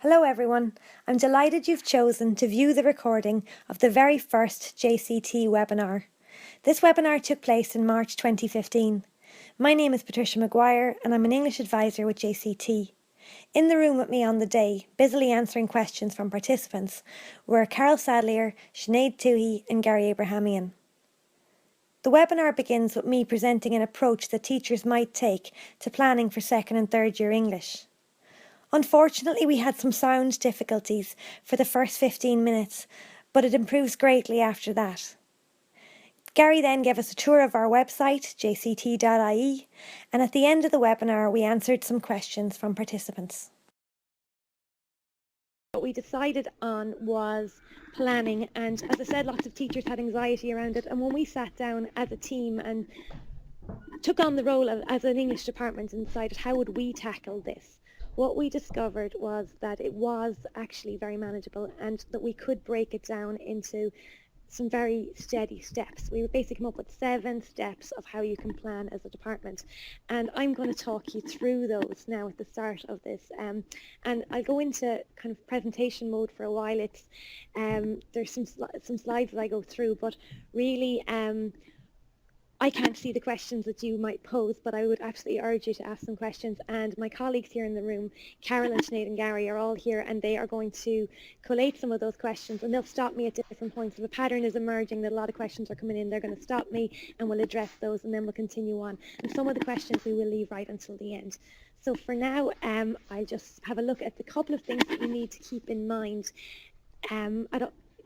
Hello everyone, I'm delighted you've chosen to view the recording of the very first JCT webinar. This webinar took place in March 2015. My name is Patricia Maguire and I'm an English advisor with JCT. In the room with me on the day, busily answering questions from participants, were Carol Sadlier, Sinead Toohey and Gary Abrahamian. The webinar begins with me presenting an approach that teachers might take to planning for second and third year English. Unfortunately, we had some sound difficulties for the first 15 minutes, but it improves greatly after that. Gary then gave us a tour of our website, jct.ie, and at the end of the webinar, we answered some questions from participants. What we decided on was planning, and as I said, lots of teachers had anxiety around it, and when we sat down as a team and took on the role as an English department and decided how would we tackle this, what we discovered was that it was actually very manageable and that we could break it down into some very steady steps. We basically come up with 7 steps of how you can plan as a department, and I'm going to talk you through those now at the start of this, and I'll go into kind of presentation mode for a while. It's there's some slides that I go through, but really I can't see the questions that you might pose, but I would absolutely urge you to ask some questions. And my colleagues here in the room, Carol and Sinead and Gary, are all here, and they are going to collate some of those questions, and they'll stop me at different points. If a pattern is emerging that a lot of questions are coming in, they're going to stop me, and we'll address those, and then we'll continue on. And some of the questions we will leave right until the end. So for now, I'll just have a look at the couple of things that you need to keep in mind.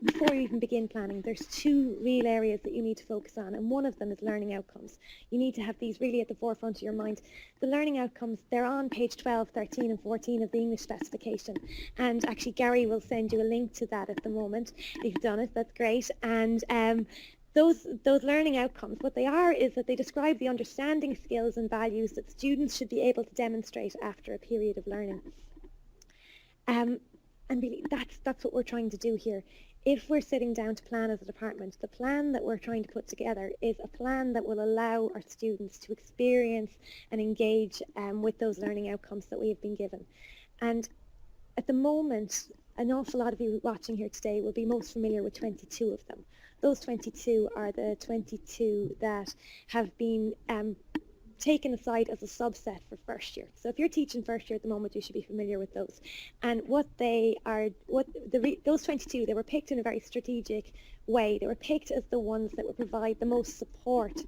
Before you even begin planning, there's 2 real areas that you need to focus on, and one of them is learning outcomes. You need to have these really at the forefront of your mind. The learning outcomes, they're on page 12, 13 and 14 of the English specification, and actually Gary will send you a link to that at the moment. If you've done it, that's great. And those learning outcomes, what they are is that they describe the understanding, skills and values that students should be able to demonstrate after a period of learning. And really, that's what we're trying to do here. If we're sitting down to plan as a department, the plan that we're trying to put together is a plan that will allow our students to experience and engage with those learning outcomes that we have been given. And at the moment, an awful lot of you watching here today will be most familiar with 22 of them. Those 22 are the 22 that have been taken aside as a subset for first year. So if you're teaching first year at the moment, you should be familiar with those. And what they are, those 22, they were picked in a very strategic way. They were picked as the ones that would provide the most support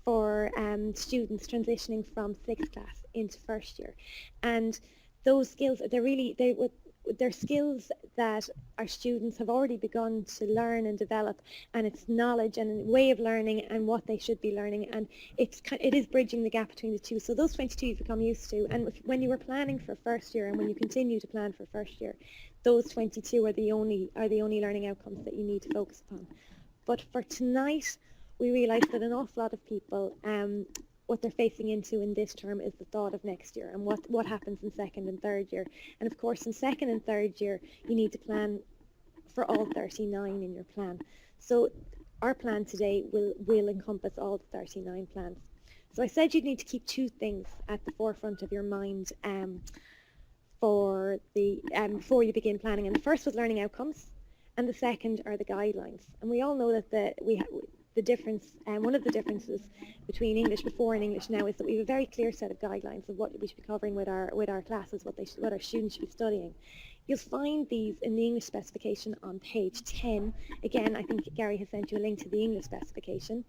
for students transitioning from 6th class into first year. And those skills, they're skills that our students have already begun to learn and develop, and it's knowledge and way of learning and what they should be learning, and it is bridging the gap between the two. So those 22 you've become used to, and when you were planning for first year and when you continue to plan for first year, those 22 are the only learning outcomes that you need to focus upon. But for tonight, we realised that an awful lot of people what they're facing into in this term is the thought of next year and what happens in 2nd and 3rd year. And of course in 2nd and 3rd year you need to plan for all 39 in your plan. So our plan today will encompass all the 39 plans. So I said you'd need to keep 2 things at the forefront of your mind before you begin planning. And the first was learning outcomes, and the second are the guidelines. And we all know that the difference, and one of the differences between English before and English now is that we have a very clear set of guidelines of what we should be covering with our classes, what our students should be studying. You'll find these in the English specification on page 10. Again, I think Gary has sent you a link to the English specification.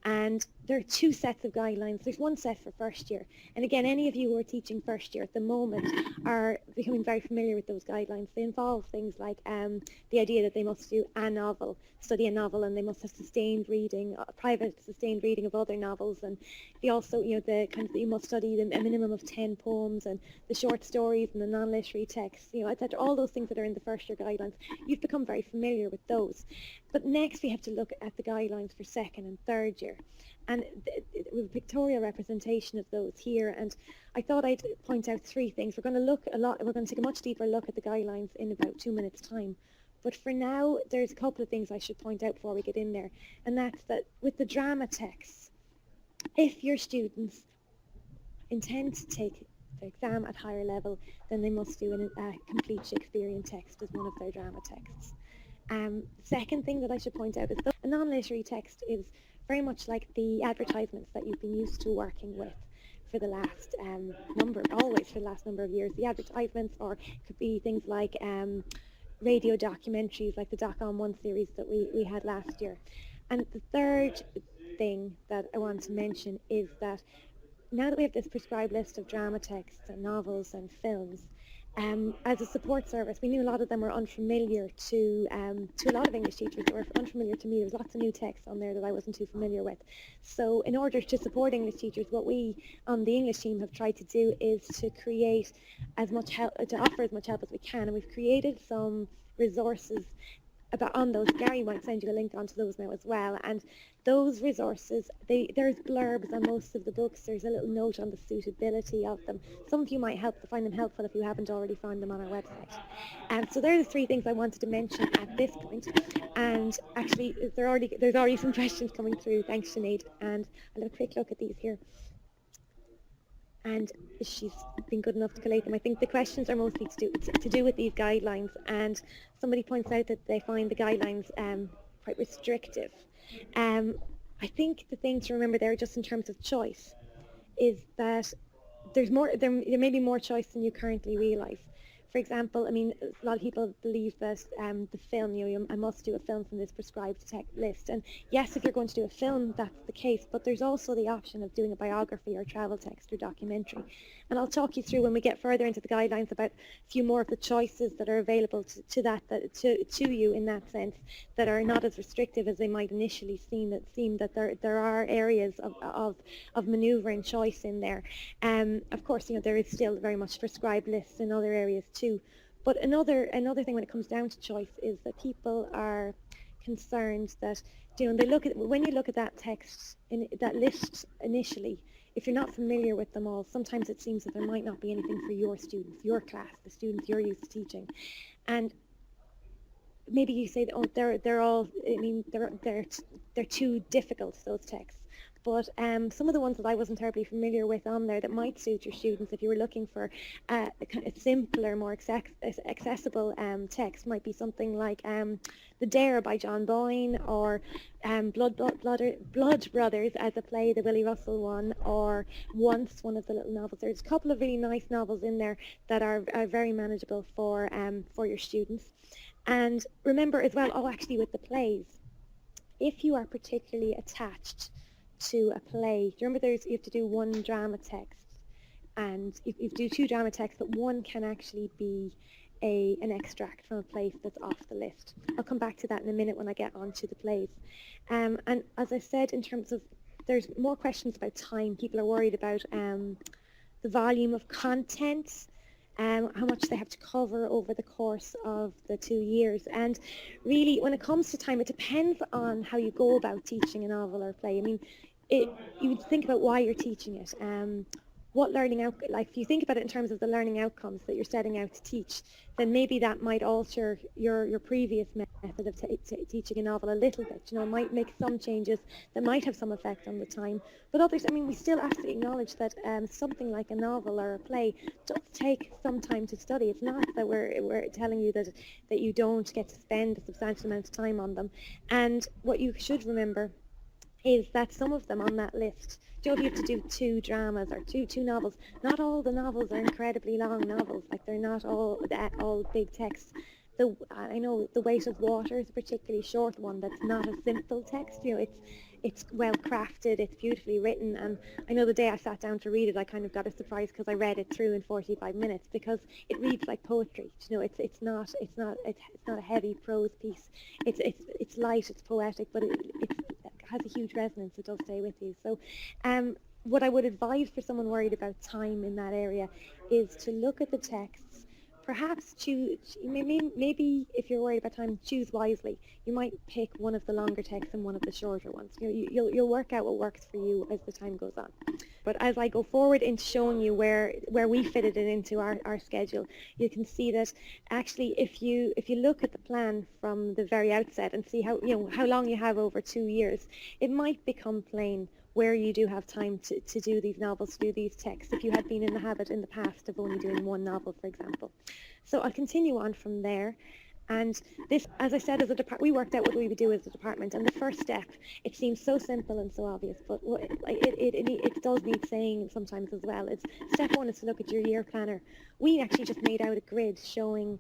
And there are 2 sets of guidelines. There's one set for first year. And again, any of you who are teaching first year at the moment are becoming very familiar with those guidelines. They involve things like the idea that they must do a novel, study a novel, and they must have sustained reading, private sustained reading of other novels. And they also, the kind of, you must study a minimum of 10 poems, and the short stories and the non-literary texts, etc. All those things that are in the first year guidelines. You've become very familiar with those. But next we have to look at the guidelines for 2nd and 3rd year. And with pictorial representation of those here, and I thought I'd point out 3 things. We're going to take a much deeper look at the guidelines in about 2 minutes time. But for now, there's a couple of things I should point out before we get in there, and that's that with the drama texts, if your students intend to take the exam at higher level, then they must do a complete Shakespearean text as one of their drama texts. Second thing that I should point out is that a non-literary text is very much like the advertisements that you've been used to working with for the last always for the last number of years. The advertisements, or it could be things like radio documentaries like the Doc on One series that we had last year. And the third thing that I want to mention is that now that we have this prescribed list of drama texts and novels and films, as a support service, we knew a lot of them were unfamiliar to a lot of English teachers. They were unfamiliar to me. There was lots of new texts on there that I wasn't too familiar with. So in order to support English teachers, what we on the English team have tried to do is to create as much help, to offer as much help as we can. And we've created some resources on those. Gary might send you a link onto those now as well. And those resources, there's blurbs on most of the books. There's a little note on the suitability of them. Some of you might find them helpful if you haven't already found them on our website. So there are the three things I wanted to mention at this point. And actually, there's already some questions coming through. Thanks, Sinead. And I'll have a quick look at these here. And she's been good enough to collate them. I think the questions are mostly to do with these guidelines, and somebody points out that they find the guidelines quite restrictive. I think the thing to remember there, just in terms of choice, is that there may be more choice than you currently realise. For example, I mean, a lot of people believe that the film, I must do a film from this prescribed list. And yes, if you're going to do a film, that's the case. But there's also the option of doing a biography or travel text or documentary. And I'll talk you through when we get further into the guidelines about a few more of the choices that are available to you in that sense, that are not as restrictive as they might initially seem. That there are areas of manoeuvre and choice in there. Of course, there is still very much prescribed lists in other areas too. But another thing when it comes down to choice is that people are concerned that when you look at that text in that list initially, if you're not familiar with them all, sometimes it seems that there might not be anything for your students, your class, the students you're used to teaching. And maybe you say that, oh, they're too difficult, those texts. But some of the ones that I wasn't terribly familiar with on there that might suit your students, if you were looking for a kind of simpler, more accessible text, might be something like The Dare by John Boyne, or Blood Brothers as a play, the Willie Russell one, or Once, one of the little novels. There's a couple of really nice novels in there that are very manageable for your students. And remember as well, actually with the plays, if you are particularly attached to a play, do you remember you have to do one drama text, and you do two drama texts, but one can actually be an extract from a place that's off the list. I'll come back to that in a minute when I get on to the plays. And as I said, in terms of, there's more questions about time. People are worried about the volume of content, how much they have to cover over the course of the 2 years. And really, when it comes to time, it depends on how you go about teaching a novel or a play. I mean, you would think about why you're teaching it. What learning like if you think about it in terms of the learning outcomes that you're setting out to teach, then maybe that might alter your previous method of teaching a novel a little bit. Might make some changes that might have some effect on the time. But others, I mean, we still absolutely acknowledge that something like a novel or a play does take some time to study. It's not that we're telling you that you don't get to spend a substantial amount of time on them. And what you should remember is that some of them on that list, if you have to do two dramas or two novels, not all the novels are incredibly long novels. Like, they're not all big texts. I know The Weight of Water is a particularly short one that's not a simple text. It's well crafted, it's beautifully written, and I know the day I sat down to read it, I kind of got a surprise because I read it through in 45 minutes because it reads like poetry. It's not a heavy prose piece. It's light, it's poetic, but it has a huge resonance. It does stay with you. So what I would advise for someone worried about time in that area is to look at the texts. Perhaps choose, maybe if you're worried about time, choose wisely. You might pick one of the longer texts and one of the shorter ones. You'll work out what works for you as the time goes on. But as I go forward into showing you where we fitted it into our schedule, you can see that actually if you look at the plan from the very outset and see how long you have over 2 years, it might become plain where you do have time to do these novels, to do these texts, if you had been in the habit in the past of only doing one novel, for example. So I'll continue on from there. And this, as I said, as a we worked out what we would do as a department. And the first step, it seems so simple and so obvious, but it does need saying sometimes as well. It's step one is to look at your year planner. We actually just made out a grid showing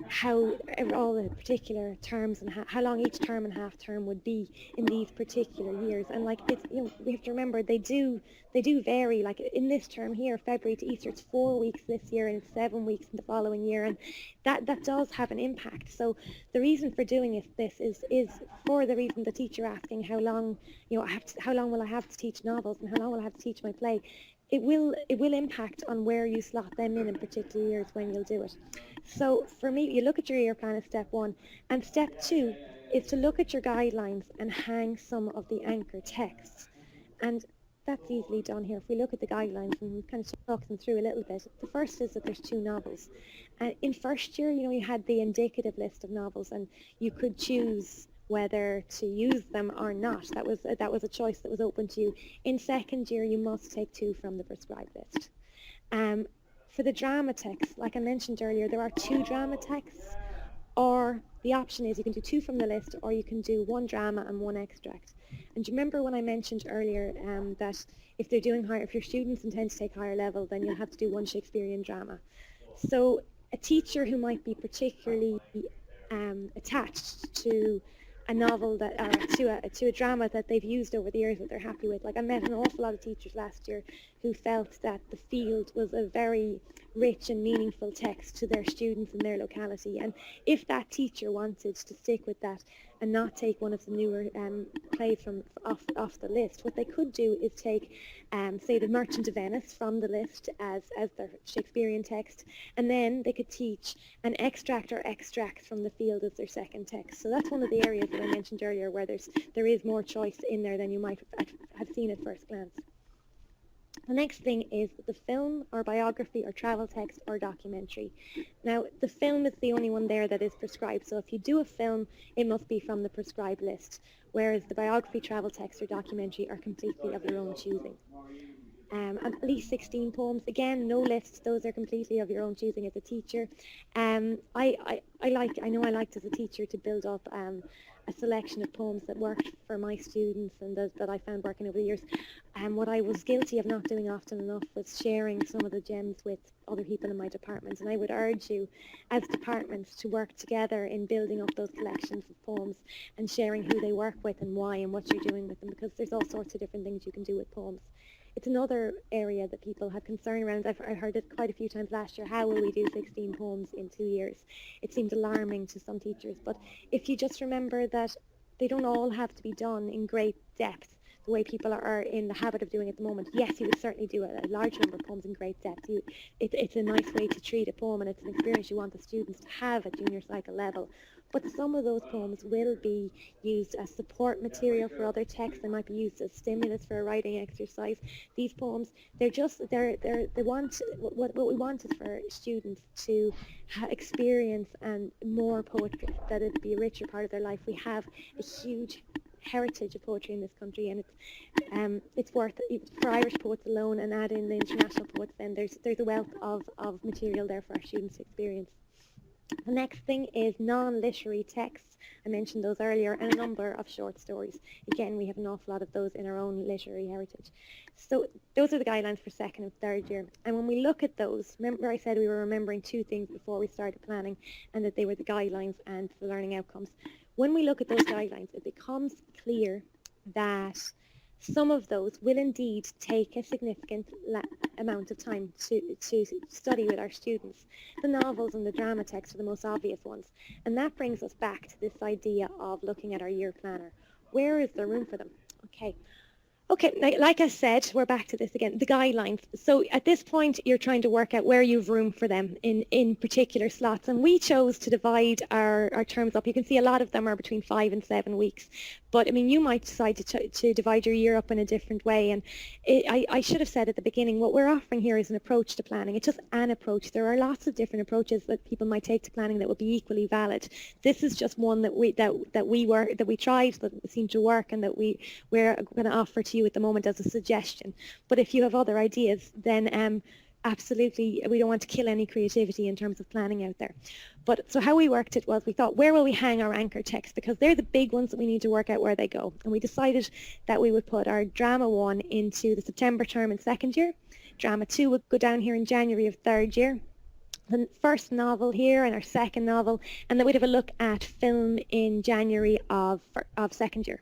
how all the particular terms and how long each term and half term would be in these particular years. And like it's, we have to remember they do vary. Like in this term here, February to Easter, it's 4 weeks this year and it's 7 weeks in the following year, and that does have an impact. So the reason for doing this is for the reason the teacher asking how long how long will I have to teach novels and how long will I have to teach my play. It will impact on where you slot them in particular years when you'll do it. So for me, you look at your year plan as step one, and step two is to look at your guidelines and hang some of the anchor texts. And that's easily done here. If we look at the guidelines and kind of talk them through a little bit, the first is that there's 2 novels. In first year, you had the indicative list of novels, and you could choose whether to use them or not. That was a choice that was open to you. In second year, you must take 2 from the prescribed list. For the drama text, like I mentioned earlier, there are 2 drama texts, or the option is you can do 2 from the list, or you can do 1 drama and 1 extract. And do you remember when I mentioned earlier that if your students intend to take higher level, then you'll have to do 1 Shakespearean drama. So a teacher who might be particularly attached to a novel to a drama that they've used over the years that they're happy with. Like I met an awful lot of teachers last year who felt that The Field was a very rich and meaningful text to their students in their locality. And if that teacher wanted to stick with that and not take one of the newer plays from off the list, what they could do is take, say, The Merchant of Venice from the list as their Shakespearean text, and then they could teach an extract or extracts from The Field as their second text. So that's one of the areas that I mentioned earlier where there is more choice in there than you might have seen at first glance. The next thing is the film or biography or travel text or documentary. Now, the film is the only one there that is prescribed, so if you do a film, it must be from the prescribed list, whereas the biography, travel text or documentary are completely of your own choosing. At least 16 poems, again, no lists, those are completely of your own choosing as a teacher. I know I liked as a teacher to build up a selection of poems that worked for my students and that I found working over the years. What I was guilty of not doing often enough was sharing some of the gems with other people in my department, and I would urge you as departments to work together in building up those collections of poems and sharing who they work with and why and what you're doing with them, because there's all sorts of different things you can do with poems. It's another area that people have concern around. I heard it quite a few times last year. How will we do 16 poems in 2 years? It seemed alarming to some teachers, but if you just remember that they don't all have to be done in great depth the way people are in the habit of doing at the moment. Yes, you would certainly do a large number of poems in great depth. It's a nice way to treat a poem, and it's an experience you want the students to have at junior cycle level. But some of those poems will be used as support material for other texts. They might be used as stimulus for a writing exercise. These poems, what we want is for students to experience and more poetry, that it be a richer part of their life. We have a huge heritage of poetry in this country, and it's worth, for Irish poets alone, and add in the international poets, then there's a wealth of material there for our students to experience. The next thing is non-literary texts. I mentioned those earlier, and a number of short stories. Again, we have an awful lot of those in our own literary heritage. So those are the guidelines for second and third year. And when we look at those, remember I said we were remembering 2 things before we started planning, and that they were the guidelines and the learning outcomes. When we look at those guidelines, it becomes clear that some of those will indeed take a significant amount of time to study with our students. The novels and the drama texts are the most obvious ones. And that brings us back to this idea of looking at our year planner. Where is there room for them? Okay, Okay, like I said, we're back to this again, the guidelines. So at this point, you're trying to work out where you've room for them in particular slots. And we chose to divide our terms up. You can see a lot of them are between 5 and 7 weeks. But I mean, you might decide to divide your year up in a different way. And I should have said at the beginning, what we're offering here is an approach to planning. It's just an approach. There are lots of different approaches that people might take to planning that would be equally valid. This is just one that we tried, that seemed to work, and that we're going to offer to you at the moment as a suggestion. But if you have other ideas, then absolutely, we don't want to kill any creativity in terms of planning out there. But so how we worked it was, we thought, where will we hang our anchor text? Because they're the big ones that we need to work out where they go. And we decided that we would put our Drama 1 into the September term in second year. Drama 2 would go down here in January of third year. The first novel here and our second novel, and then we'd have a look at film in January of second year.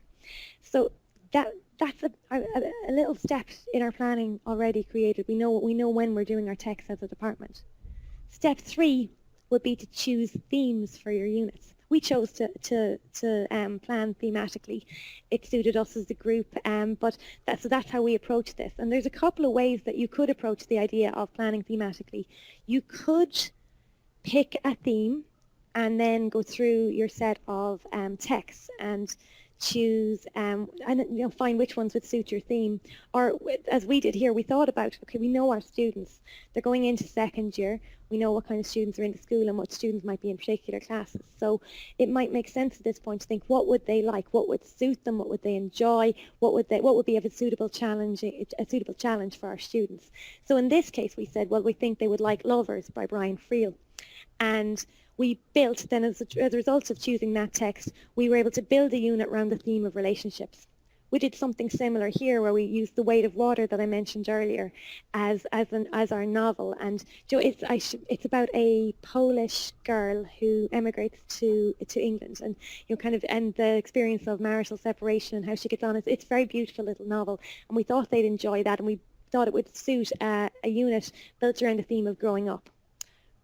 So that's a little step in our planning already created. We know when we're doing our text as a department. Step 3 would be to choose themes for your units. We chose to plan thematically. It suited us as a group, but that's how we approach this. And there's a couple of ways that you could approach the idea of planning thematically. You could pick a theme and then go through your set of texts and choose and find which ones would suit your theme. Or as we did here, we thought about, okay, we know our students, they're going into second year, we know what kind of students are in the school and what students might be in particular classes. So it might make sense at this point to think, what would they like, what would suit them, what would they enjoy, what would be a suitable challenge for our students. So in this case we said, well, we think they would like Lovers by Brian Friel. And we built, then as a result of choosing that text, we were able to build a unit around the theme of relationships. We did something similar here where we used The Weight of Water that I mentioned earlier as our novel. And it's about a Polish girl who emigrates to England, and and the experience of marital separation and how she gets on. It's a very beautiful little novel, and we thought they'd enjoy that, and we thought it would suit a unit built around the theme of growing up.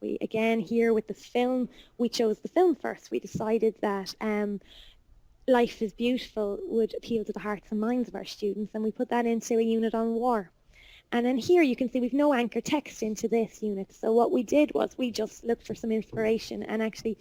We, again, here with the film, we chose the film first. We decided that Life is Beautiful would appeal to the hearts and minds of our students, and we put that into a unit on war. And then here you can see we've no anchor text into this unit. So what we did was we just looked for some inspiration, and actually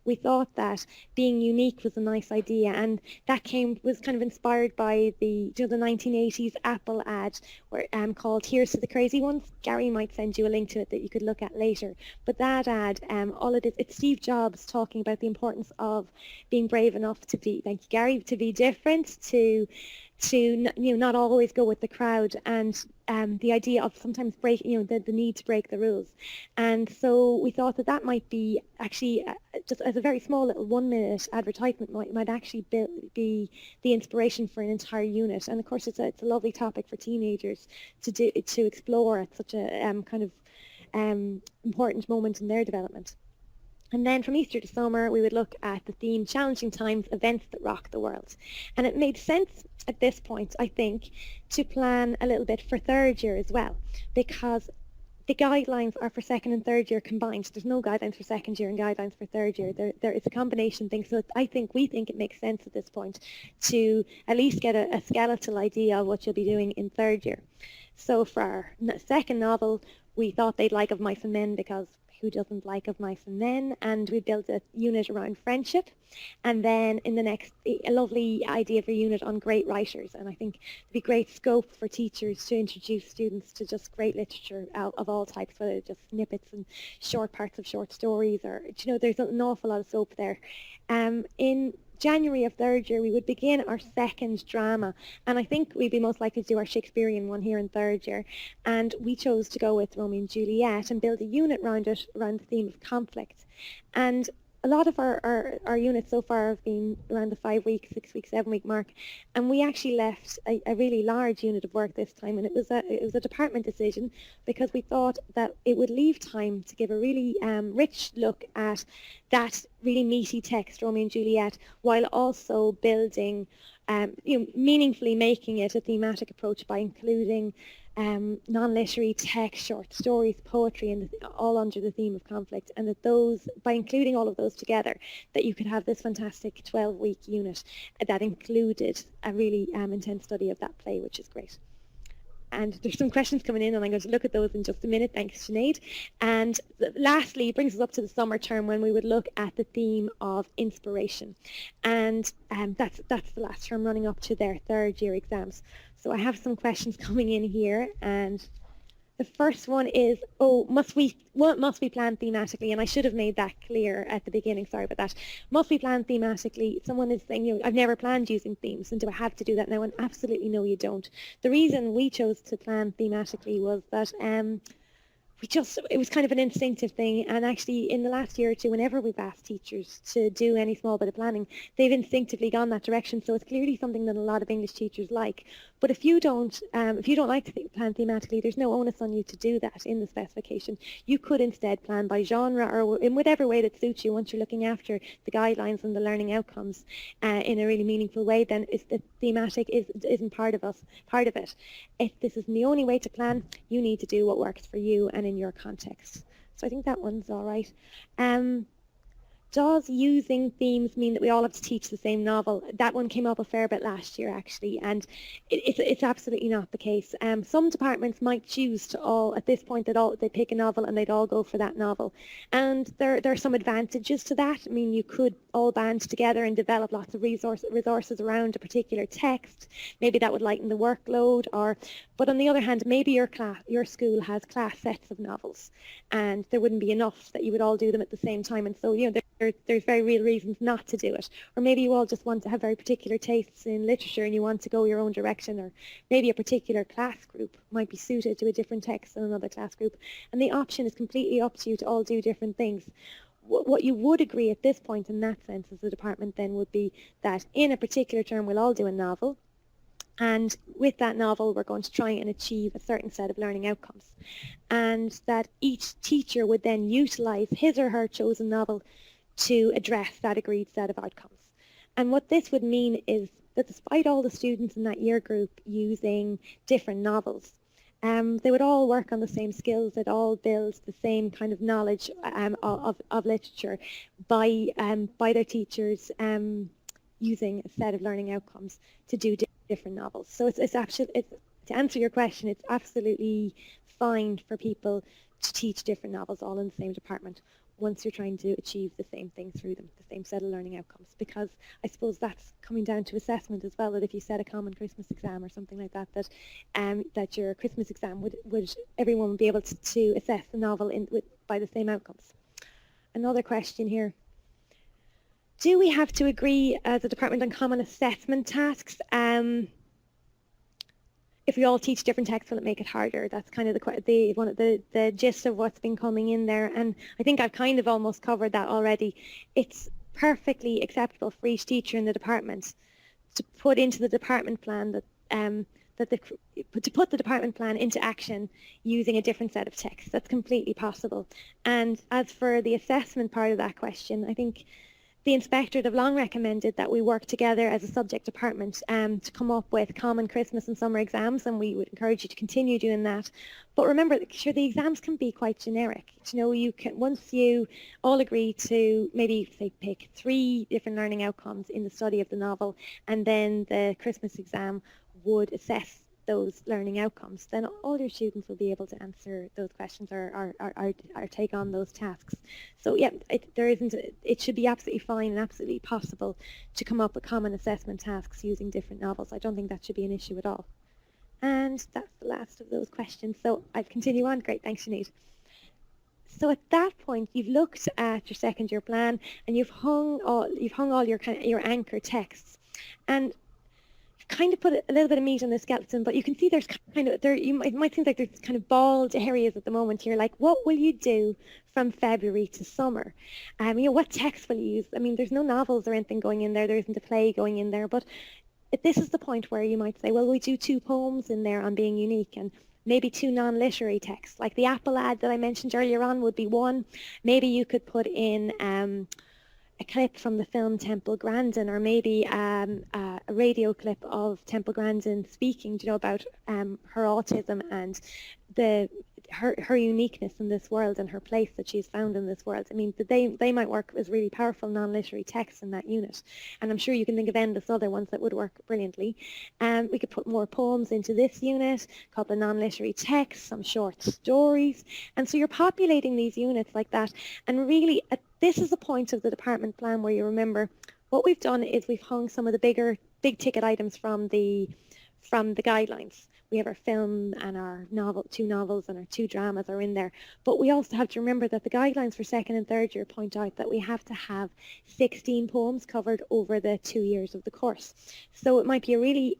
we thought that being unique was a nice idea, and that was kind of inspired by the 1980s Apple ad where called Here's to the Crazy Ones. Gary might send you a link to it that you could look at later. But that ad, all it is, it's Steve Jobs talking about the importance of being brave enough to be, thank you Gary, to be different, to not always go with the crowd, and the idea of sometimes breaking, the need to break the rules. And so we thought that might be actually just as a very small little 1-minute advertisement might actually be the inspiration for an entire unit. And of course it's a lovely topic for teenagers to explore at such a important moment in their development. And then from Easter to summer, we would look at the theme Challenging Times, Events that Rock the World. And it made sense at this point, I think, to plan a little bit for third year as well, because the guidelines are for second and third year combined. There's no guidelines for second year and guidelines for third year. There is a combination thing. So we think it makes sense at this point to at least get a skeletal idea of what you'll be doing in third year. So for our second novel, we thought they'd like Of Mice and Men, because who doesn't like Of Mice and Men? And we built a unit around friendship. And then in the next, a lovely idea for a unit on great writers. And I think it'd be great scope for teachers to introduce students to just great literature of all types, whether it's just snippets and short parts of short stories, or, there's an awful lot of scope there. In January of third year, we would begin our second drama, and I think we'd be most likely to do our Shakespearean one here in third year, and we chose to go with Romeo and Juliet and build a unit around it, around the theme of conflict. And a lot of our units so far have been around the 5-week, 6-week, 7-week mark, and we actually left a really large unit of work this time, and it was a department decision, because we thought that it would leave time to give a really rich look at that really meaty text, Romeo and Juliet, while also building, meaningfully making it a thematic approach by including non-literary text, short stories, poetry, and all under the theme of conflict, and that those, by including all of those together, that you could have this fantastic 12-week unit that included a really intense study of that play, which is great. And there's some questions coming in, and I'm going to look at those in just a minute. Thanks, Sinead. And lastly, it brings us up to the summer term when we would look at the theme of inspiration. And that's the last term running up to their third year exams. So I have some questions coming in here, and the first one is, what must we plan thematically? And I should have made that clear at the beginning, sorry about that. Must we plan thematically? Someone is saying, I've never planned using themes, and do I have to do that now? And absolutely no, you don't. The reason we chose to plan thematically was that it was kind of an instinctive thing, and actually in the last year or two, whenever we've asked teachers to do any small bit of planning, they've instinctively gone that direction. So it's clearly something that a lot of English teachers like. But if you don't like to plan thematically, there's no onus on you to do that in the specification. You could instead plan by genre or in whatever way that suits you. Once you're looking after the guidelines and the learning outcomes in a really meaningful way, then the thematic isn't part of it. If this isn't the only way to plan, you need to do what works for you and in your context. So I think that one's all right. Does using themes mean that we all have to teach the same novel? That one came up a fair bit last year, actually, and it's absolutely not the case. Some departments might choose to all, at this point, they pick a novel and they'd all go for that novel. And there are some advantages to that. I mean, you could all band together and develop lots of resources around a particular text. Maybe that would lighten the workload. But on the other hand, maybe your school has class sets of novels, and there wouldn't be enough that you would all do them at the same time. And so, there's very real reasons not to do it. Or maybe you all just want to have very particular tastes in literature and you want to go your own direction, or maybe a particular class group might be suited to a different text than another class group. And the option is completely up to you to all do different things. What you would agree at this point in that sense as a department then would be that in a particular term we'll all do a novel, and with that novel we're going to try and achieve a certain set of learning outcomes, and that each teacher would then utilise his or her chosen novel to address that agreed set of outcomes. And what this would mean is that despite all the students in that year group using different novels, they would all work on the same skills, they'd all build the same kind of knowledge of literature by their teachers using a set of learning outcomes to do different novels. So to answer your question, it's absolutely fine for people to teach different novels all in the same department once you're trying to achieve the same thing through them, the same set of learning outcomes. Because I suppose that's coming down to assessment as well, that if you set a common Christmas exam or something like that, that your Christmas exam would everyone would be able to assess the novel by the same outcomes. Another question here. Do we have to agree as a department on common assessment tasks? If we all teach different texts, will it make it harder? That's kind of the gist of what's been coming in there, and I think I've kind of almost covered that already. It's perfectly acceptable for each teacher in the department to put into the department plan to put the department plan into action using a different set of texts. That's completely possible. And as for the assessment part of that question, I think the inspectorate have long recommended that we work together as a subject department to come up with common Christmas and summer exams, and we would encourage you to continue doing that. But remember, sure, the exams can be quite generic. You can, once you all agree to maybe say pick 3 different learning outcomes in the study of the novel, and then the Christmas exam would assess those learning outcomes, then all your students will be able to answer those questions or take on those tasks. So yeah, it should be absolutely fine and absolutely possible to come up with common assessment tasks using different novels. I don't think that should be an issue at all. And that's the last of those questions. So I'll continue on. Great, thanks, Sinead. So at that point, you've looked at your second year plan and you've hung all your anchor texts, and kind of put a little bit of meat on the skeleton, but you can see there's it might seem like there's kind of bald areas at the moment here, like what will you do from February to summer? What text will you use? I mean, there's no novels or anything going in there, there isn't a play going in there, but this is the point where you might say, well, we do 2 poems in there on being unique, and maybe 2 non-literary texts, like the apple ad that I mentioned earlier on would be one. Maybe you could put in a clip from the film Temple Grandin, or maybe a radio clip of Temple Grandin speaking, you know, about her autism and her uniqueness in this world and her place that she's found in this world. I mean, they might work as really powerful non-literary texts in that unit, and I'm sure you can think of endless other ones that would work brilliantly. We could put more poems into this unit, a couple of non-literary texts, some short stories, and so you're populating these units like that. And really, this is the point of the department plan where you remember what we've done is we've hung some of the big ticket items from the guidelines. We have our film and our two novels and our 2 dramas are in there. But we also have to remember that the guidelines for second and third year point out that we have to have 16 poems covered over the 2 years of the course. So it might be a really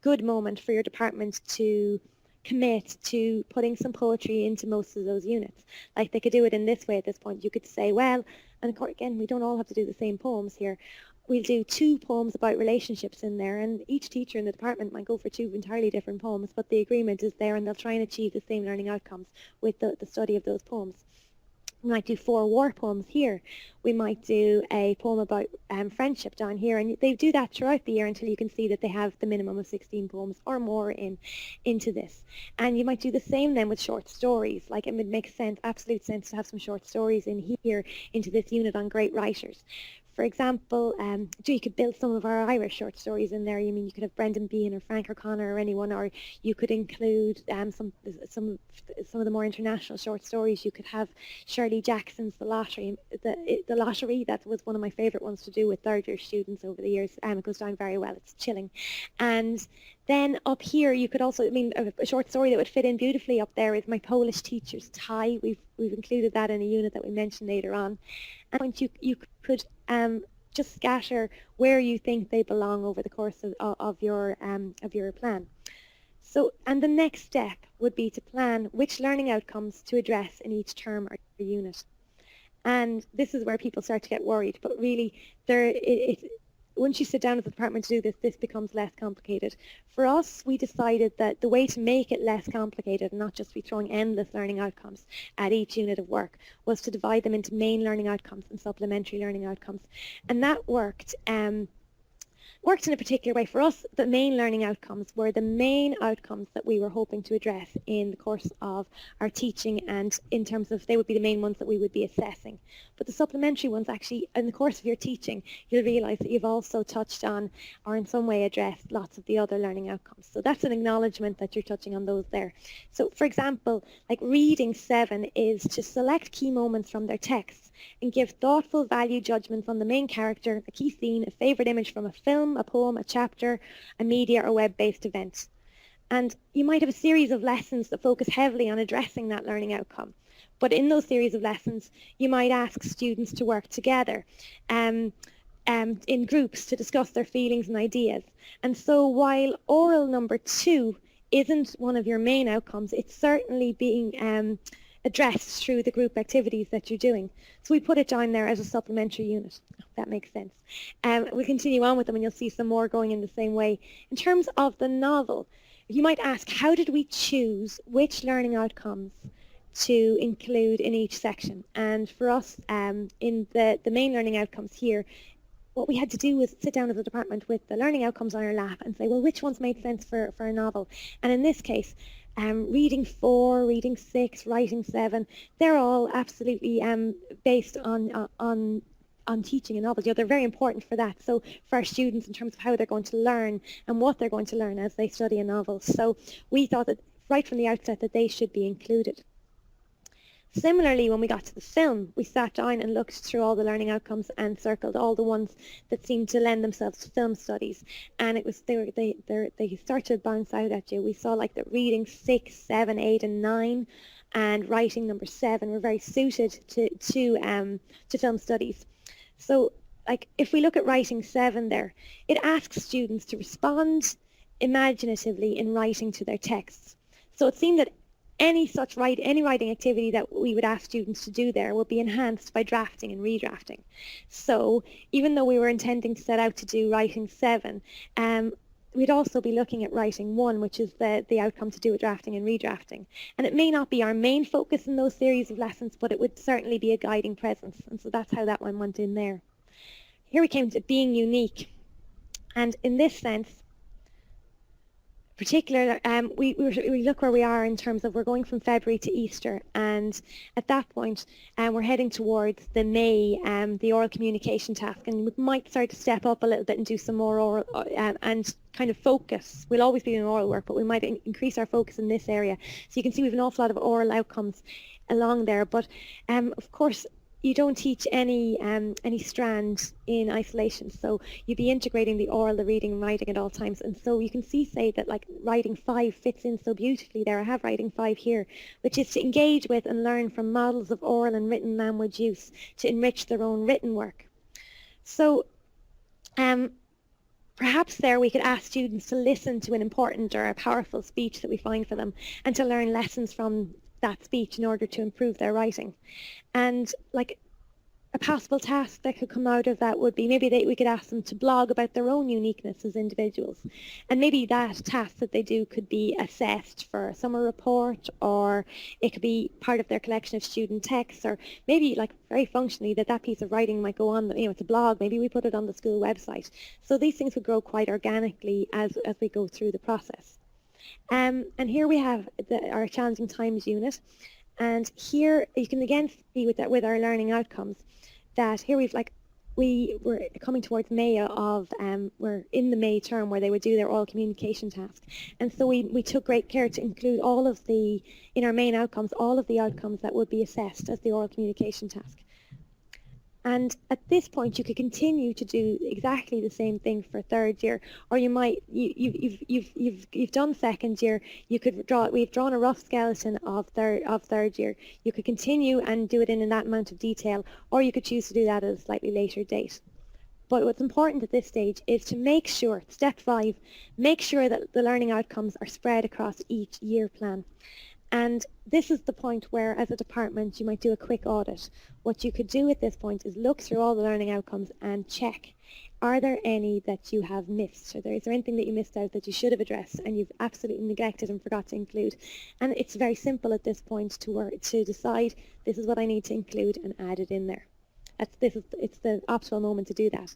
good moment for your department to commit to putting some poetry into most of those units. Like they could do it in this way at this point. You could say, well, and of course, again, we don't all have to do the same poems here. We'll do 2 poems about relationships in there, and each teacher in the department might go for 2 entirely different poems, but the agreement is there and they'll try and achieve the same learning outcomes with the study of those poems. We might do 4 war poems here. We might do a poem about friendship down here, and they do that throughout the year until you can see that they have the minimum of 16 poems or more into this. And you might do the same then with short stories. Like it would make sense, absolute sense, to have some short stories in here into this unit on great writers. For example, you could build some of our Irish short stories in there. You could have Brendan Behan or Frank O'Connor or anyone, or you could include some of the more international short stories. You could have Shirley Jackson's The Lottery. The Lottery, that was one of my favourite ones to do with third year students over the years. It goes down very well. It's chilling. And then up here, you could also, a short story that would fit in beautifully up there is My Polish Teacher's Tie. We've included that in a unit that we mentioned later on. And you could just scatter where you think they belong over the course of your plan. So, and the next step would be to plan which learning outcomes to address in each term or unit. And this is where people start to get worried, but really once you sit down at the department to do this becomes less complicated. For us, we decided that the way to make it less complicated and not just be throwing endless learning outcomes at each unit of work was to divide them into main learning outcomes and supplementary learning outcomes. And that worked in a particular way. For us, the main learning outcomes were the main outcomes that we were hoping to address in the course of our teaching, and in terms of they would be the main ones that we would be assessing. But the supplementary ones, actually, in the course of your teaching, you'll realise that you've also touched on or in some way addressed lots of the other learning outcomes. So that's an acknowledgement that you're touching on those there. So, for example, like reading 7 is to select key moments from their texts and give thoughtful value judgments on the main character, a key scene, a favourite image from a film, a poem, a chapter, a media or web-based event. And you might have a series of lessons that focus heavily on addressing that learning outcome. But in those series of lessons, you might ask students to work together in groups to discuss their feelings and ideas. And so while oral number 2 isn't one of your main outcomes, it's certainly being addressed through the group activities that you're doing. So we put it down there as a supplementary unit, if that makes sense. We'll continue on with them and you'll see some more going in the same way. In terms of the novel, you might ask, how did we choose which learning outcomes to include in each section? And for us, in the main learning outcomes here, what we had to do was sit down as a department with the learning outcomes on our lap and say, well, which ones made sense for a novel? And in this case, reading 4, reading 6, writing 7, they're all absolutely based on teaching a novel. They're very important for that. So for our students in terms of how they're going to learn and what they're going to learn as they study a novel. So we thought that right from the outset that they should be included. Similarly, when we got to the film, we sat down and looked through all the learning outcomes and circled all the ones that seemed to lend themselves to film studies. And it was they started to bounce out at you. We saw like that reading 6, 7, 8, and 9, and writing number 7 were very suited to film studies. So, like if we look at writing 7 there, it asks students to respond imaginatively in writing to their texts. So it seemed that any writing activity that we would ask students to do there will be enhanced by drafting and redrafting. So even though we were intending to set out to do writing 7, we'd also be looking at writing 1, which is the outcome to do with drafting and redrafting. And it may not be our main focus in those series of lessons, but it would certainly be a guiding presence. And so that's how that one went in there. here we came to being unique. And in this sense, particular, we look where we are in terms of we're going from February to Easter, and at that point we're heading towards the May, the oral communication task, and we might start to step up a little bit and do some more oral and kind of focus. We'll always be doing oral work, but we might increase our focus in this area. So you can see we have an awful lot of oral outcomes along there, but of course you don't teach any strand in isolation, so you'd be integrating the oral, the reading and writing at all times. And so you can see, say, that like writing 5 fits in so beautifully there. I have writing 5 here, which is to engage with and learn from models of oral and written language use to enrich their own written work. So perhaps there we could ask students to listen to an important or a powerful speech that we find for them, and to learn lessons from that speech in order to improve their writing. And like a possible task that could come out of that would be maybe we could ask them to blog about their own uniqueness as individuals, and maybe that task that they do could be assessed for a summer report, or it could be part of their collection of student texts, or maybe like very functionally that piece of writing might go on, it's a blog, maybe we put it on the school website. So these things would grow quite organically as we go through the process. And here we have our Challenging Times unit, and here you can again see with our learning outcomes that here we're coming towards May of we're in the May term where they would do their oral communication task, and so we took great care to include in our main outcomes all of the outcomes that would be assessed as the oral communication task. And at this point, you could continue to do exactly the same thing for third year, or you might you've done second year. We've drawn a rough skeleton of third year. You could continue and do it in that amount of detail, or you could choose to do that at a slightly later date. But what's important at this stage is to make sure, step 5, make sure that the learning outcomes are spread across each year plan. And this is the point where, as a department, you might do a quick audit. What you could do at this point is look through all the learning outcomes and check, are there any that you have missed? Is there anything that you missed out that you should have addressed and you've absolutely neglected and forgot to include? And it's very simple at this point to decide, this is what I need to include, and add it in there. It's the optimal moment to do that.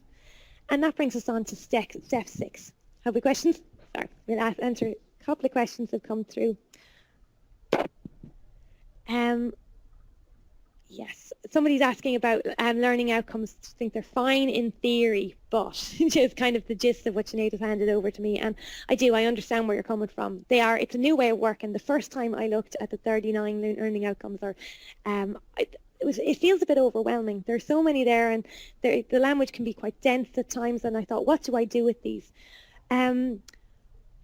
And that brings us on to step 6. Have we questions? Sorry, we'll answer a couple of questions that have come through. Yes, somebody's asking about learning outcomes. I think they're fine in theory, but which is kind of the gist of what Sinead has handed over to me. And I understand where you're coming from. It's a new way of working. The first time I looked at the 39 learning outcomes, it feels a bit overwhelming. There's so many there, and the language can be quite dense at times. And I thought, what do I do with these?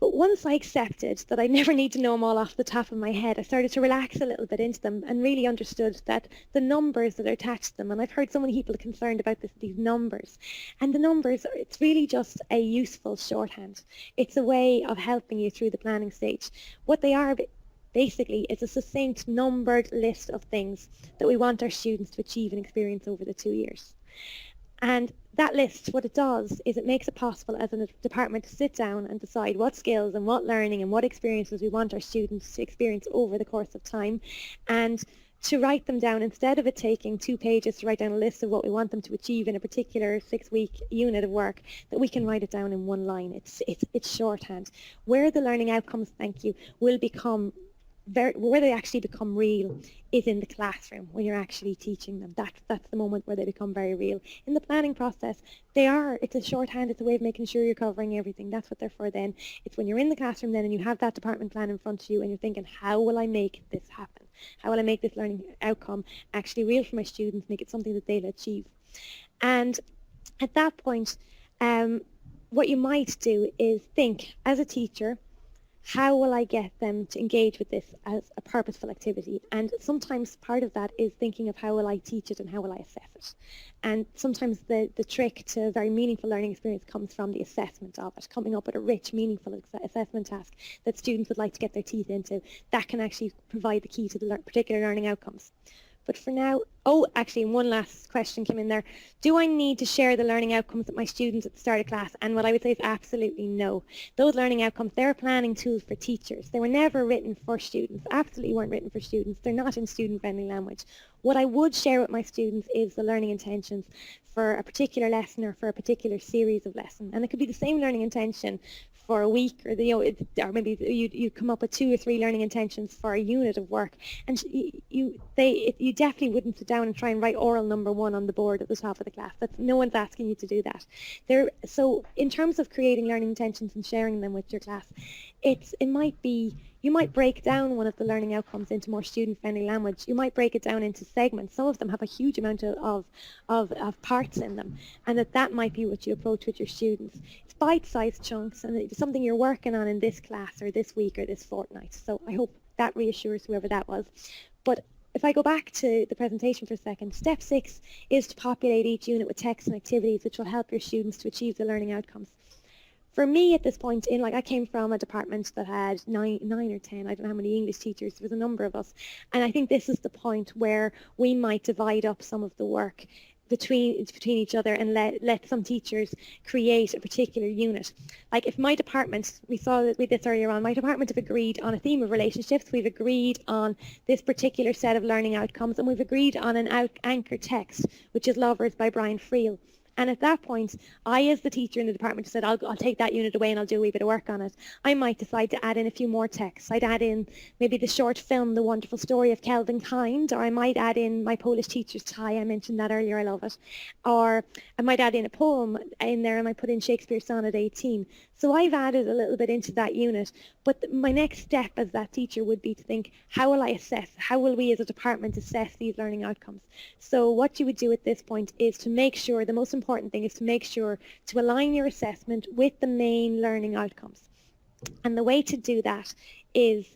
But once I accepted that I never need to know them all off the top of my head, I started to relax a little bit into them and really understood that the numbers that are attached to them, and I've heard so many people concerned about these numbers, and the numbers, it's really just a useful shorthand. It's a way of helping you through the planning stage. What they are basically is a succinct numbered list of things that we want our students to achieve and experience over the 2 years. And that list, what it does is it makes it possible as a department to sit down and decide what skills and what learning and what experiences we want our students to experience over the course of time, and to write them down instead of it taking 2 pages to write down a list of what we want them to achieve in a particular 6-week unit of work, that we can write it down in 1 line. It's shorthand. Where the learning outcomes, will become where they actually become real is in the classroom when you're actually teaching them. That's the moment where they become very real. In the planning process, it's a shorthand, it's a way of making sure you're covering everything. That's what they're for then. It's when you're in the classroom then and you have that department plan in front of you and you're thinking, how will I make this happen? How will I make this learning outcome actually real for my students, make it something that they'll achieve? And at that point, what you might do is think, as a teacher, how will I get them to engage with this as a purposeful activity? And sometimes part of that is thinking of how will I teach it and how will I assess it? And sometimes the trick to a very meaningful learning experience comes from the assessment of it, coming up with a rich, meaningful assessment task that students would like to get their teeth into. That can actually provide the key to the particular learning outcomes. But for now, oh, actually, one last question came in there. Do I need to share the learning outcomes with my students at the start of class? And what I would say is absolutely no. Those learning outcomes, they're planning tools for teachers. They were never written for students, absolutely weren't written for students. They're not in student-friendly language. What I would share with my students is the learning intentions for a particular lesson or for a particular series of lessons. And it could be the same learning intention for a week, or or maybe you come up with 2 or 3 learning intentions for a unit of work, and you definitely wouldn't sit down and try and write oral number 1 on the board at the top of the class. No one's asking you to do that. So in terms of creating learning intentions and sharing them with your class, it might be, you might break down one of the learning outcomes into more student-friendly language. You might break it down into segments. Some of them have a huge amount of parts in them, and that might be what you approach with your students. It's bite-sized chunks, and it's something you're working on in this class or this week or this fortnight. So I hope that reassures whoever that was. But if I go back to the presentation for a second, step 6 is to populate each unit with text and activities which will help your students to achieve the learning outcomes. For me at this point, I came from a department that had 9 or 10, I don't know how many English teachers, there was a number of us, and I think this is the point where we might divide up some of the work between each other and let some teachers create a particular unit. Like if my department, we saw that with this earlier on, my department have agreed on a theme of relationships, we've agreed on this particular set of learning outcomes, and we've agreed on an anchor text, which is Lovers by Brian Friel. And at that point, I, as the teacher in the department, said, I'll take that unit away and I'll do a wee bit of work on it. I might decide to add in a few more texts. I'd add in maybe the short film, The Wonderful Story of Kelvin Kind, or I might add in my Polish teacher's tie. I mentioned that earlier, I love it. Or I might add in a poem in there, and I put in Shakespeare's Sonnet 18. So I've added a little bit into that unit, but my next step as that teacher would be to think, how will I assess, how will we as a department assess these learning outcomes? So what you would do at this point is to make sure, the most important thing is to make sure to align your assessment with the main learning outcomes. And the way to do that is,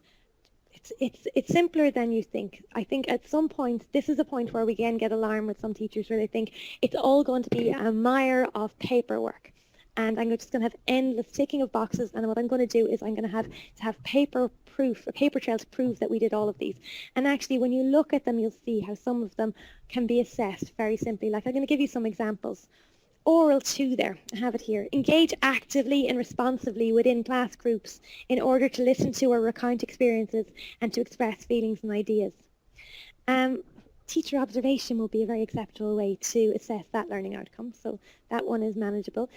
it's simpler than you think. I think at some point, this is a point where we again get alarmed with some teachers where they think it's all going to be a mire of paperwork. And I'm just going to have endless ticking of boxes, and what I'm going to do is I'm going to have paper proof, a paper trail to prove that we did all of these. And actually, when you look at them, you'll see how some of them can be assessed very simply. Like I'm going to give you some examples. Oral 2 there, I have it here. Engage actively and responsively within class groups in order to listen to or recount experiences and to express feelings and ideas. Teacher observation will be a very acceptable way to assess that learning outcome, so that one is manageable.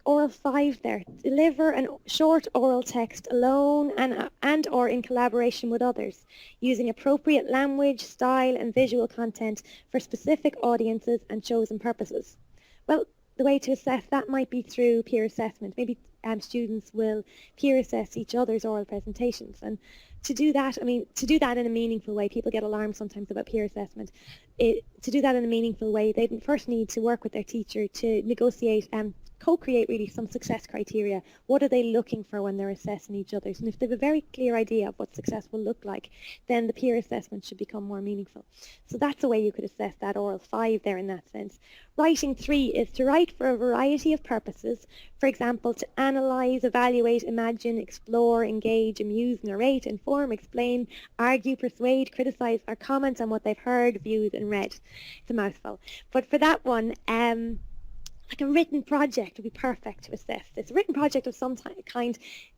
Oral 5 there, deliver a short oral text alone and or in collaboration with others, using appropriate language, style and visual content for specific audiences and chosen purposes. Well, the way to assess that might be through peer assessment. Maybe students will peer assess each other's oral presentations, and to do that, to do that in a meaningful way, people get alarmed sometimes about peer assessment. To do that in a meaningful way, they first need to work with their teacher to negotiate and co-create really some success criteria. What are they looking for when they're assessing each other's? And if they have a very clear idea of what success will look like, then the peer assessment should become more meaningful. So that's a way you could assess that oral 5 there in that sense. Writing 3 is to write for a variety of purposes. For example, to analyse, evaluate, imagine, explore, engage, amuse, narrate, inform, explain, argue, persuade, criticise, or comment on what they've heard, viewed and read. It's a mouthful. But for that one, like a written project would be perfect to assess this. A written project of some kind,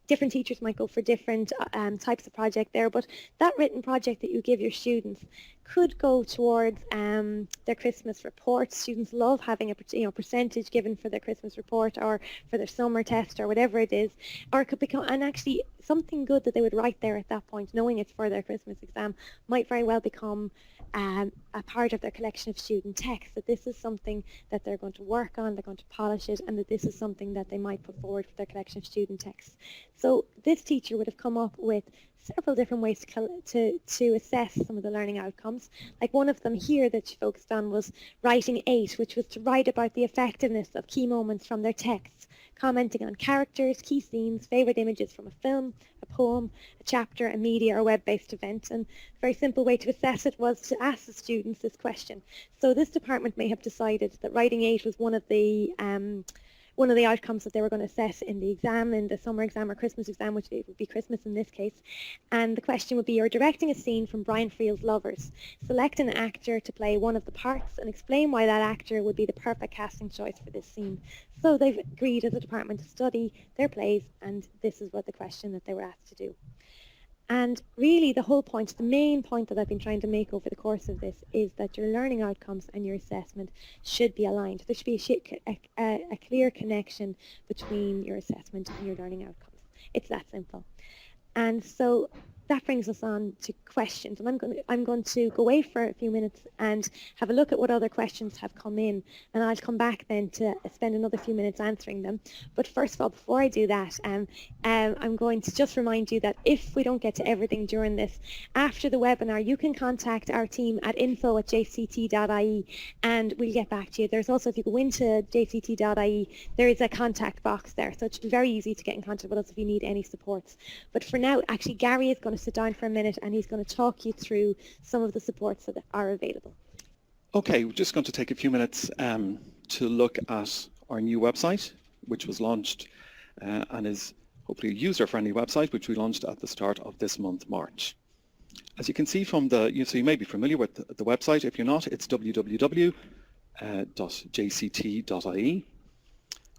different teachers might go for different types of project there, but that written project that you give your students could go towards their Christmas report. Students love having a percentage given for their Christmas report or for their summer test or whatever it is, or it could become, and actually something good that they would write there at that point, knowing it's for their Christmas exam, might very well become a part of their collection of student texts, that this is something that they're going to work on, they're going to polish it, and that this is something that they might put forward for their collection of student texts. So this teacher would have come up with several different ways to assess some of the learning outcomes. Like one of them here that she focused on was writing 8, which was to write about the effectiveness of key moments from their texts, commenting on characters, key scenes, favourite images from a film, a poem, a chapter, a media or web-based event. And a very simple way to assess it was to ask the students this question. So this department may have decided that writing 8 was one of the one of the outcomes that they were going to assess in the exam, in the summer exam or Christmas exam, which it would be Christmas in this case. And the question would be, you're directing a scene from Brian Friel's Lovers. Select an actor to play one of the parts and explain why that actor would be the perfect casting choice for this scene. So they've agreed as a department to study their plays, and this is what the question that they were asked to do. And really the whole point, the main point that I've been trying to make over the course of this is that your learning outcomes and your assessment should be aligned. There should be a clear connection between your assessment and your learning outcomes. It's that simple. And so that brings us on to questions, and I'm going to go away for a few minutes and have a look at what other questions have come in, and I'll come back then to spend another few minutes answering them. But first of all, before I do that, I'm going to just remind you that if we don't get to everything during this, after the webinar you can contact our team at info@jct.ie and we'll get back to you. There's also, if you go into jct.ie, there is a contact box there, so it's very easy to get in contact with us if you need any supports. But for now, actually Gary is going to sit down for a minute and he's going to talk you through some of the supports that are available. Okay, we're just going to take a few minutes to look at our new website, which was launched and is hopefully a user-friendly website, which we launched at the start of this month, March. As you can see from so you may be familiar with the website. If you're not, it's www.jct.ie.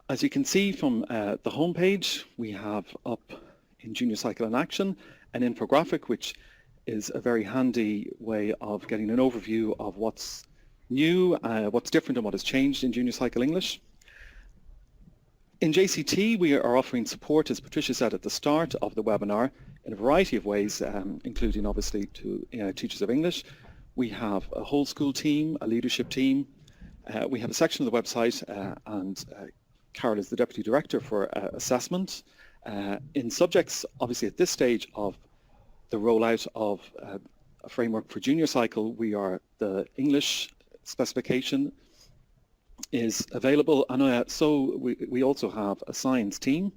As you can see from the homepage, we have up in Junior Cycle in Action an infographic, which is a very handy way of getting an overview of what's new, what's different and what has changed in Junior Cycle English. In JCT, we are offering support, as Patricia said at the start of the webinar, in a variety of ways, including obviously to teachers of English. We have a whole school team, a leadership team. We have a section of the website, and Carol is the Deputy Director for assessment. In subjects, obviously at this stage of the rollout of a framework for Junior Cycle, the English specification is available, and so we also have a science team.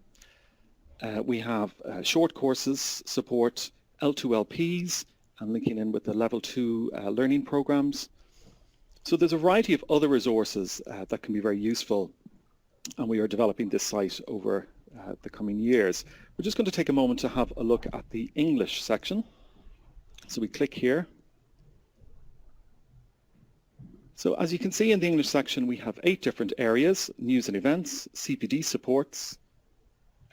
We have short courses support, L2LPs, and linking in with the Level 2 learning programs. So there's a variety of other resources that can be very useful, and we are developing this site over the coming years. We're just going to take a moment to have a look at the English section. So we click here. So as you can see in the English section, we have 8 different areas: news and events, CPD supports,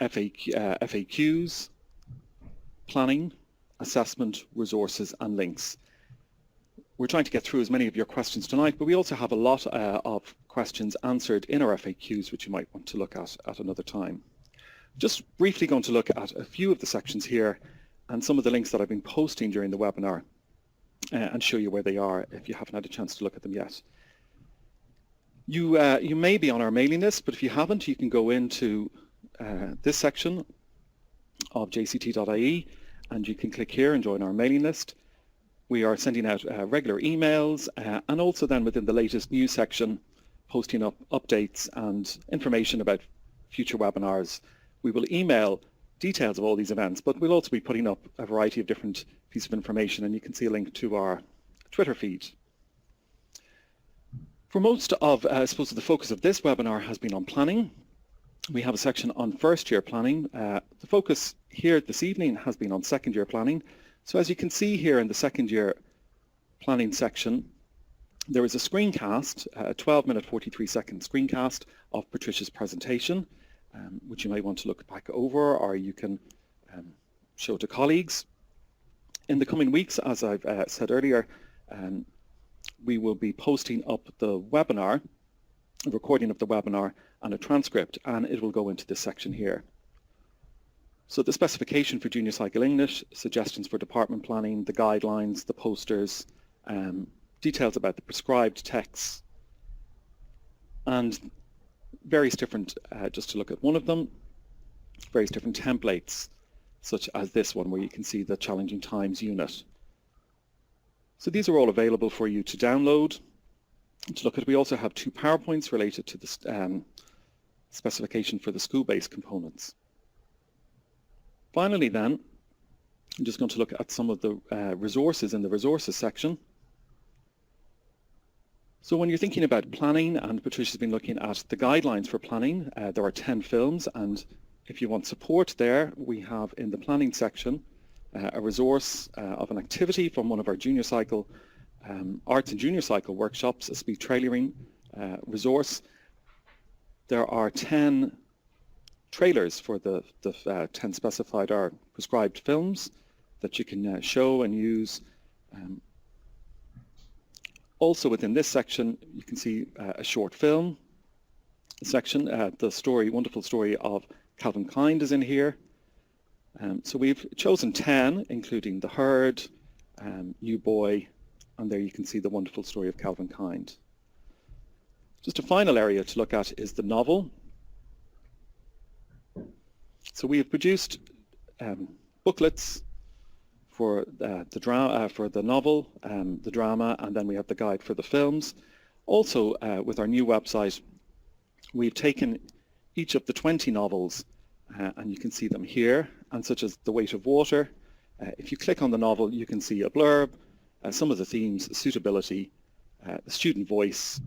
FAQs, planning, assessment, resources and links. We're trying to get through as many of your questions tonight, but we also have a lot of questions answered in our FAQs, which you might want to look at another time. Just briefly going to look at a few of the sections here and some of the links that I've been posting during the webinar and show you where they are if you haven't had a chance to look at them yet. You may be on our mailing list, but if you haven't, you can go into this section of jct.ie and you can click here and join our mailing list. We are sending out regular emails and also then within the latest news section posting up updates and information about future webinars. We will email details of all these events, but we'll also be putting up a variety of different pieces of information, and you can see a link to our Twitter feed. For most of, I suppose, the focus of this webinar has been on planning. We have a section on first year planning. The focus here this evening has been on second year planning. So as you can see here in the second year planning section, there is a screencast, a 12-minute 43-second screencast of Patricia's presentation, which you may want to look back over, or you can show to colleagues. In the coming weeks, as I've said earlier, we will be posting up the webinar, a recording of the webinar and a transcript, and it will go into this section here. So the specification for Junior Cycle English, suggestions for department planning, the guidelines, the posters, details about the prescribed texts, and various different, just to look at one of them, various different templates, such as this one where you can see the challenging times unit. So these are all available for you to download. To look at, we also have 2 PowerPoints related to the specification for the school-based components. Finally then, I'm just going to look at some of the resources in the resources section. So when you're thinking about planning, and Patricia's been looking at the guidelines for planning, there are 10 films, and if you want support there, we have in the planning section a resource of an activity from one of our junior cycle, arts and junior cycle workshops, a speed trailering resource. There are 10 trailers for the 10 specified or prescribed films that you can show and use. Also within this section, you can see a short film section. The story, wonderful story of Calvin Kind is in here. So we've chosen 10, including The Herd, New Boy, and there you can see the wonderful story of Calvin Kind. Just a final area to look at is the novel. So we have produced booklets for the novel, the drama, and then we have the guide for the films. Also, with our new website, we've taken each of the 20 novels, and you can see them here, and such as The Weight of Water. If you click on the novel, you can see a blurb, some of the themes, suitability, the student voice,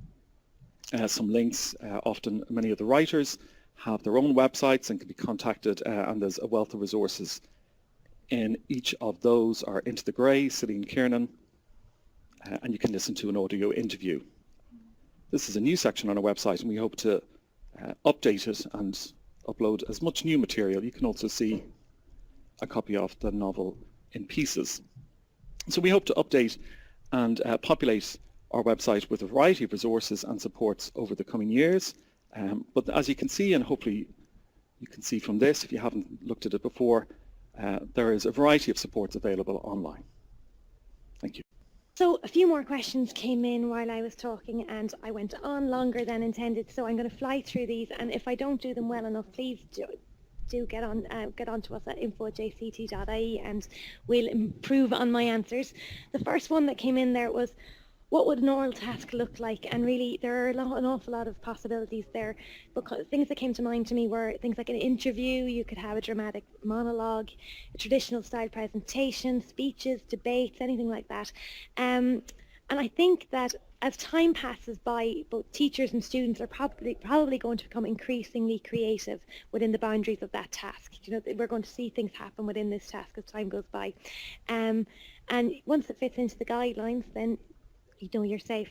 some links. Often many of the writers have their own websites and can be contacted, and there's a wealth of resources in each of those are Into the Grey, Cillian Kiernan, and you can listen to an audio interview. This is a new section on our website, and we hope to update it and upload as much new material. You can also see a copy of the novel in pieces. So we hope to update and populate our website with a variety of resources and supports over the coming years. But as you can see, and hopefully you can see from this if you haven't looked at it before, there is a variety of supports available online. Thank you. So a few more questions came in while I was talking, and I went on longer than intended, so I'm going to fly through these, and if I don't do them well enough, please do get on to us at info@jct.ie and we'll improve on my answers. The first one that came in there was, what would an oral task look like? And really, there are an awful lot of possibilities there. Because things that came to mind to me were things like an interview, you could have a dramatic monologue, a traditional style presentation, speeches, debates, anything like that. And I think that as time passes by, both teachers and students are probably going to become increasingly creative within the boundaries of that task. You know, we're going to see things happen within this task as time goes by. And once it fits into the guidelines, then you know you're safe.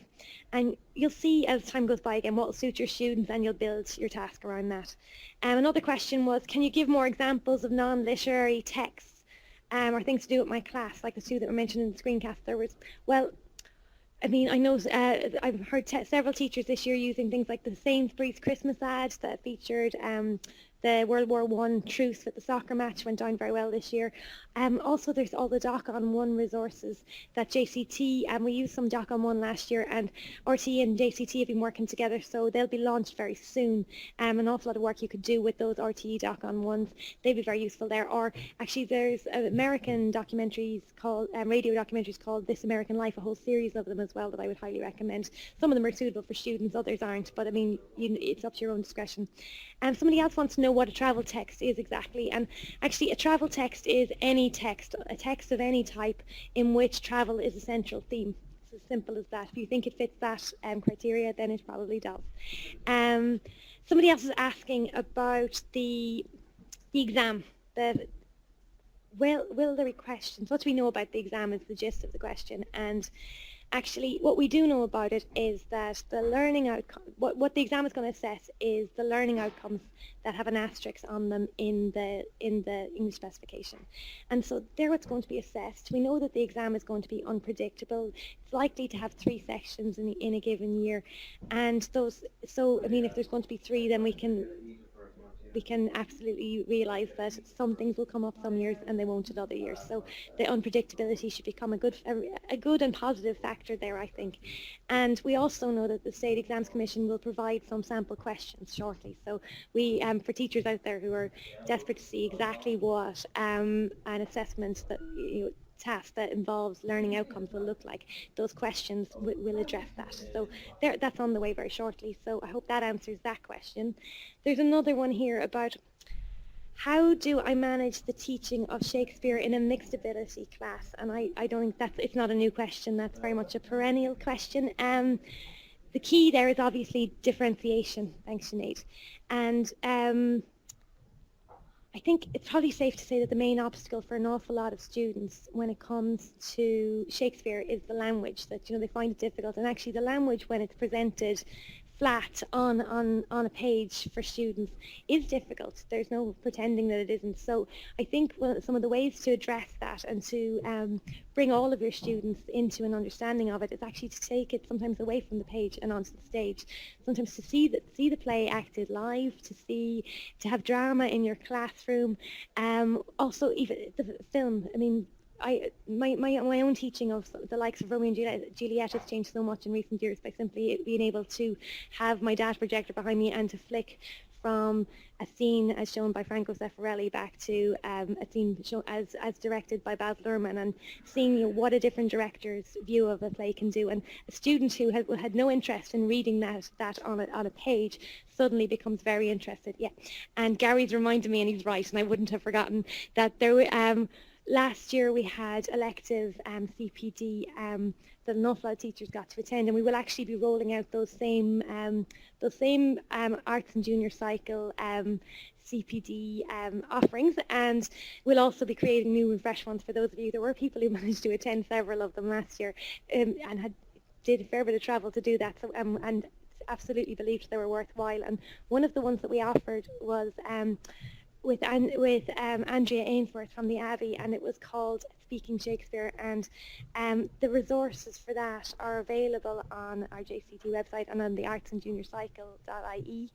And you'll see as time goes by again what will suit your students, and you'll build your task around that. Another question was, can you give more examples of non-literary texts or things to do with my class, like the two that were mentioned in the screencast? There was, well, I mean, I know I've heard several teachers this year using things like the Sainsbury's Christmas ad that featured the World War I truce with the soccer match, went down very well this year. Also, there's all the Doc on One resources that JCT, and we used some Doc on One last year, and RT and JCT have been working together, so they'll be launched very soon. An awful lot of work you could do with those RTE Doc on Ones. They'd be very useful there. Or actually, there's American documentaries called, radio documentaries called This American Life, a whole series of them as well that I would highly recommend. Some of them are suitable for students, others aren't, but I mean, it's up to your own discretion. And somebody else wants to know what a travel text is exactly, and actually a travel text is any text, a text of any type in which travel is a central theme. It's as simple as that. If you think it fits that criteria, then it probably does. Somebody else is asking about the exam. Will there be questions? What do we know about the exam is the gist of the question. And actually, what we do know about it is that the learning outcome, what the exam is going to assess is the learning outcomes that have an asterisk on them in the English specification. And so they're what's going to be assessed. We know that the exam is going to be unpredictable. It's likely to have 3 sections in a given year. And those, so I mean, if there's going to be 3, then we can absolutely realise that some things will come up some years and they won't at other years. So the unpredictability should become a good and positive factor there, I think. And we also know that the State Exams Commission will provide some sample questions shortly. So we, for teachers out there who are desperate to see exactly what an assessment that task that involves learning outcomes will look like, those questions will address that. So that's on the way very shortly. So I hope that answers that question. There's another one here about how do I manage the teaching of Shakespeare in a mixed ability class? And I don't think it's not a new question. That's very much a perennial question. the key there is obviously differentiation. Thanks, Sinead. And I think it's probably safe to say that the main obstacle for an awful lot of students when it comes to Shakespeare is the language, that they find it difficult. And actually the language, when it's presented flat on a page for students, is difficult. There's no pretending that it isn't. So I think some of the ways to address that and to bring all of your students into an understanding of it is actually to take it sometimes away from the page and onto the stage. Sometimes to see the play acted live, to have drama in your classroom. Also, even the film. I mean, my own teaching of the likes of Romeo and Juliet has changed so much in recent years by simply being able to have my data projector behind me and to flick from a scene as shown by Franco Zeffirelli back to a scene as directed by Baz Luhrmann, and seeing what a different director's view of a play can do. And a student who had no interest in reading that on a page suddenly becomes very interested. Yeah, and Gary's reminded me, and he's right, and I wouldn't have forgotten that there last year we had elective CPD that an awful lot of teachers got to attend, and we will actually be rolling out those same arts and junior cycle CPD offerings, and we'll also be creating new and fresh ones for those of you. There were people who managed to attend several of them last year and did a fair bit of travel to do that, so and absolutely believed they were worthwhile. And one of the ones that we offered was with Andrea Ainsworth from the Abbey, and it was called Speaking Shakespeare, and the resources for that are available on our JCT website and on the artsandjuniorcycle.ie,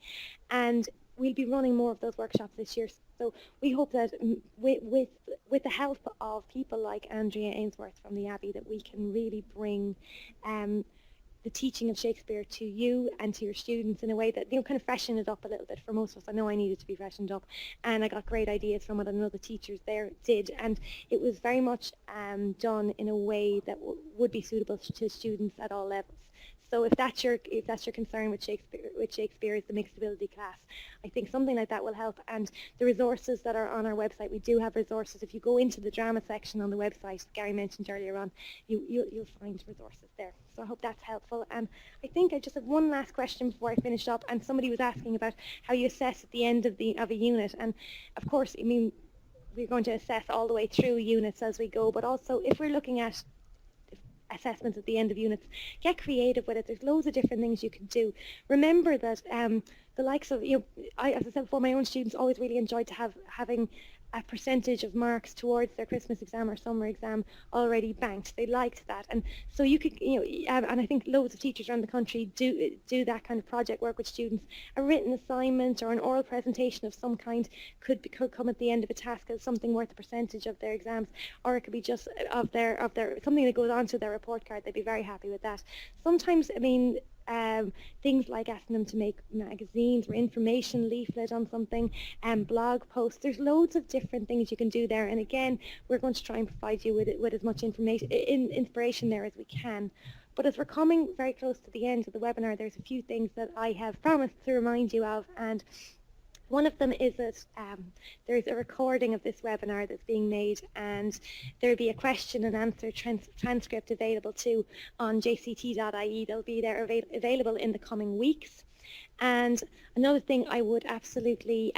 and we'll be running more of those workshops this year. So we hope that with the help of people like Andrea Ainsworth from the Abbey, that we can really bring the teaching of Shakespeare to you and to your students in a way that, kind of freshen it up a little bit for most of us. I know I needed to be freshened up, and I got great ideas from what I know the teachers there did, and it was very much done in a way that would be suitable to students at all levels. So if that's your concern with Shakespeare is the mixed ability class, I think something like that will help. And the resources that are on our website, we do have resources. If you go into the drama section on the website, Gary mentioned earlier on, you'll find resources there. So I hope that's helpful. And I think I just have one last question before I finish up. And somebody was asking about how you assess at the end of a unit. And of course, I mean, we're going to assess all the way through units as we go. But also, if we're looking at assessments at the end of units, get creative with it. There's loads of different things you can do. Remember that the likes of, as I said before, my own students always really enjoyed having a percentage of marks towards their Christmas exam or summer exam already banked. They liked that, and so you could, and I think loads of teachers around the country do that kind of project work with students. A written assignment or an oral presentation of some kind could come at the end of a task as something worth a percentage of their exams, or it could be just of their something that goes onto their report card. They'd be very happy with that. Sometimes, I mean, things like asking them to make magazines or information leaflet on something, and blog posts. There's loads of different things you can do there, and again, we're going to try and provide you with as much inspiration there as we can. But as we're coming very close to the end of the webinar, there's a few things that I have promised to remind you of, and one of them is that there's a recording of this webinar that's being made, and there'll be a question and answer transcript available too on jct.ie. They'll be there available in the coming weeks. And another thing I would absolutely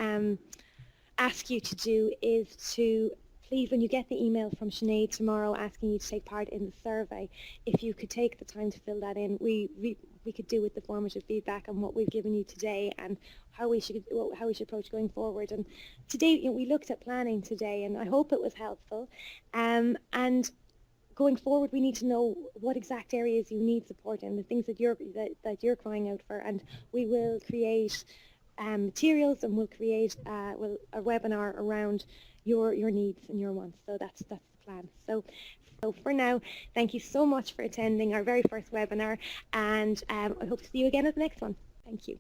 ask you to do is to please, when you get the email from Sinead tomorrow asking you to take part in the survey, if you could take the time to fill that in, we could do with the formative feedback on what we've given you today and how we should approach going forward. And today, we looked at planning today, and I hope it was helpful. And going forward, we need to know what exact areas you need support in, the things that you're crying out for, and we will create materials, and we'll create a webinar around your needs and your wants. So that's the plan. So for now, thank you so much for attending our very first webinar, and I hope to see you again at the next one. Thank you.